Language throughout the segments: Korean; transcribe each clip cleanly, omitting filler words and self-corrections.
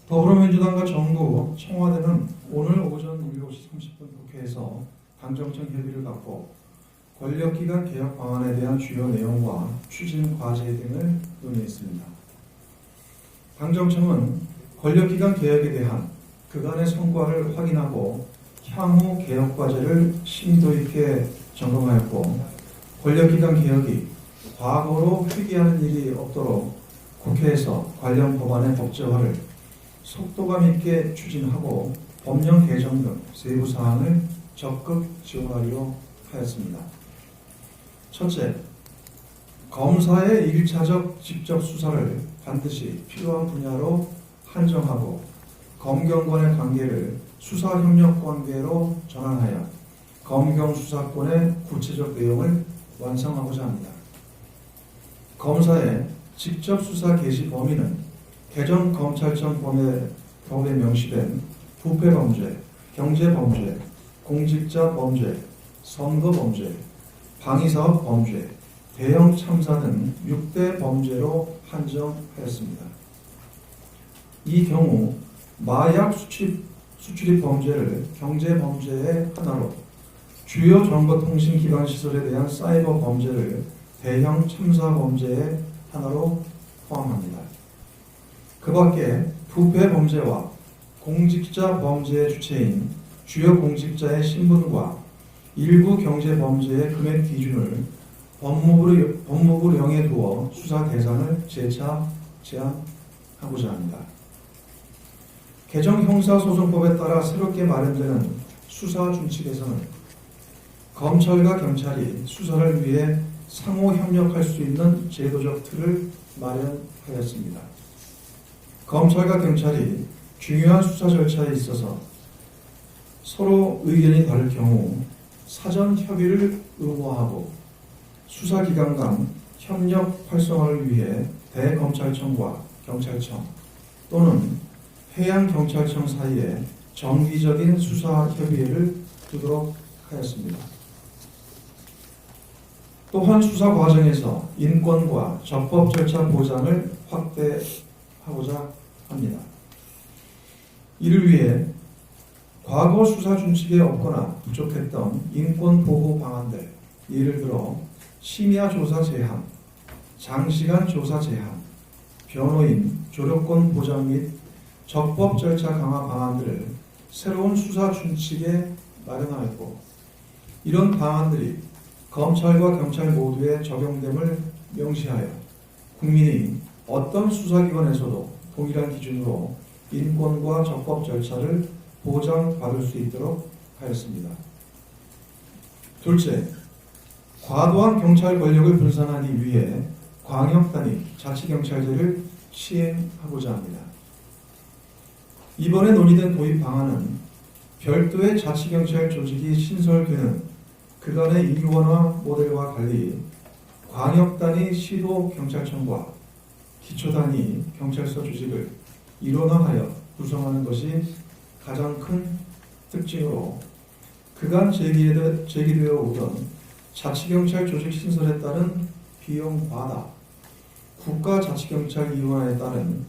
더불어민주당과 정부, 청와대는 오늘 오전 7시 30분 국회에서 당정청 협의를 갖고 권력기관 개혁 방안에 대한 주요 내용과 추진 과제 등을 논의했습니다. 당정청은 권력기관 개혁에 대한 그간의 성과를 확인하고 향후 개혁 과제를 심도 있게 점검하였고, 권력기관 개혁이 과거로 회귀하는 일이 없도록 국회에서 관련 법안의 법제화를 속도감 있게 추진하고 법령 개정 등 세부 사항을 적극 지원하려 하였습니다. 첫째, 검사의 1차적 직접 수사를 반드시 필요한 분야로 한정하고 검경 간의 관계를 수사협력 관계로 전환하여 검경 수사권의 구체적 내용을 완성하고자 합니다. 검사의 직접 수사 개시 범위는 개정 검찰청 법에 명시된 부패범죄, 경제범죄, 공직자 범죄, 선거범죄, 방위사업 범죄, 대형 참사 등 6대 범죄로 한정하였습니다. 이 경우 마약 수출입 범죄를 경제범죄의 하나로, 주요 정보통신기반시설에 대한 사이버 범죄를 대형 참사 범죄의 하나로 포함합니다. 그 밖에 부패 범죄와 공직자 범죄의 주체인 주요 공직자의 신분과 일부 경제 범죄의 금액 기준을 법무부령에 두어 수사 대상을 재차 제한하고자 합니다. 개정 형사소송법에 따라 새롭게 마련되는 수사 준칙에서는 검찰과 경찰이 수사를 위해 상호 협력할 수 있는 제도적 틀을 마련하였습니다. 검찰과 경찰이 중요한 수사 절차에 있어서 서로 의견이 다를 경우 사전 협의를 의무화하고 수사기관 간 협력 활성화를 위해 대검찰청과 경찰청 또는 해양경찰청 사이에 정기적인 수사 협의회를 두도록 하였습니다. 또한 수사 과정에서 인권과 적법 절차 보장을 확대하고자 합니다. 이를 위해 과거 수사 준칙에 없거나 부족했던 인권 보호 방안들, 예를 들어 심야 조사 제한, 장시간 조사 제한, 변호인 조력권 보장 및 적법 절차 강화 방안들을 새로운 수사 준칙에 마련하였고, 이런 방안들이 검찰과 경찰 모두에 적용됨을 명시하여 국민이 어떤 수사기관에서도 동일한 기준으로 인권과 적법 절차를 보장받을 수 있도록 하였습니다. 둘째, 과도한 경찰 권력을 분산하기 위해 광역단위 자치경찰제를 시행하고자 합니다. 이번에 논의된 도입 방안은 별도의 자치경찰 조직이 신설되는 그간의 일원화 모델과 달리 광역단위 시도경찰청과 기초단위 경찰서 조직을 일원화하여 구성하는 것이 가장 큰 특징으로, 그간 제기되어 오던 자치경찰 조직 신설에 따른 비용 과다, 국가자치경찰 이원화에 따른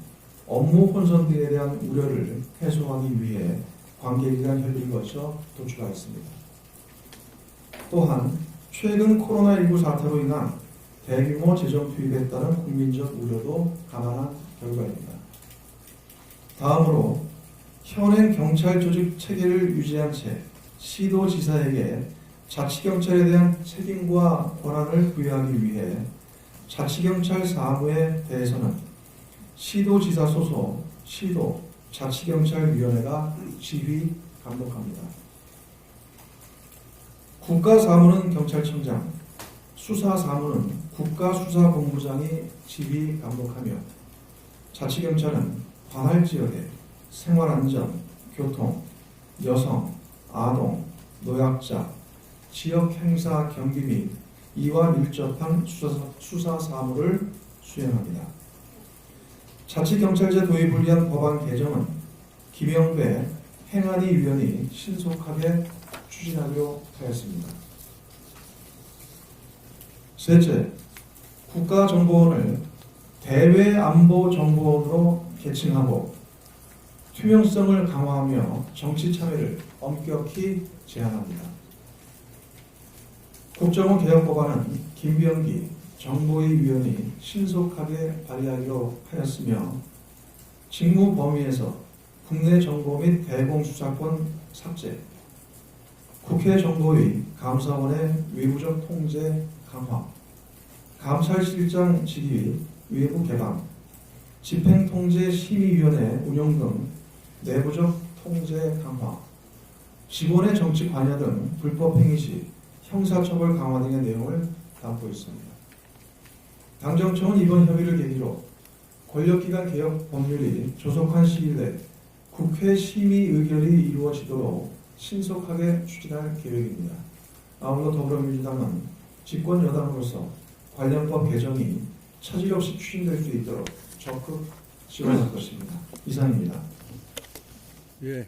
업무 혼선 등에 대한 우려를 해소하기 위해 관계기관 협의를 거쳐 도출하였습니다. 또한 최근 코로나19 사태로 인한 대규모 재정 투입에 따른 국민적 우려도 감안한 결과입니다. 다음으로 현행 경찰 조직 체계를 유지한 채 시도지사에게 자치경찰에 대한 책임과 권한을 부여하기 위해 자치경찰 사무에 대해서는 시도지사 소속 시도 자치경찰위원회가 지휘 감독합니다. 국가사무는 경찰청장, 수사사무는 국가수사본부장이 지휘 감독하며 자치경찰은 관할 지역의 생활안전, 교통, 여성, 아동, 노약자, 지역행사 경비 및 이와 밀접한 수사사무를 수행합니다. 자치경찰제 도입을 위한 법안 개정은 김영배 행안위 위원이 신속하게 추진하기로 하였습니다. 셋째, 국가정보원을 대외안보정보원으로 개칭하고 투명성을 강화하며 정치 참여를 엄격히 제한합니다. 국정원 개혁법안은 김병기 정보위 위원이 신속하게 발의하기로 하였으며 직무 범위에서 국내 정보 및 대공수사권 삭제, 국회 정보위 감사원의 외부적 통제 강화, 감찰실장 직위 외부 개방, 집행통제심의위원회 운영 등 내부적 통제 강화, 직원의 정치 관여 등 불법 행위 시 형사처벌 강화 등의 내용을 담고 있습니다. 당정청은 이번 협의를 계기로 권력기관 개혁 법률이 조속한 시일 내 국회 심의 의결이 이루어지도록 신속하게 추진할 계획입니다. 아울러 더불어민주당은 집권 여당으로서 관련법 개정이 차질 없이 추진될 수 있도록 적극 지원할 것입니다. 이상입니다. 예.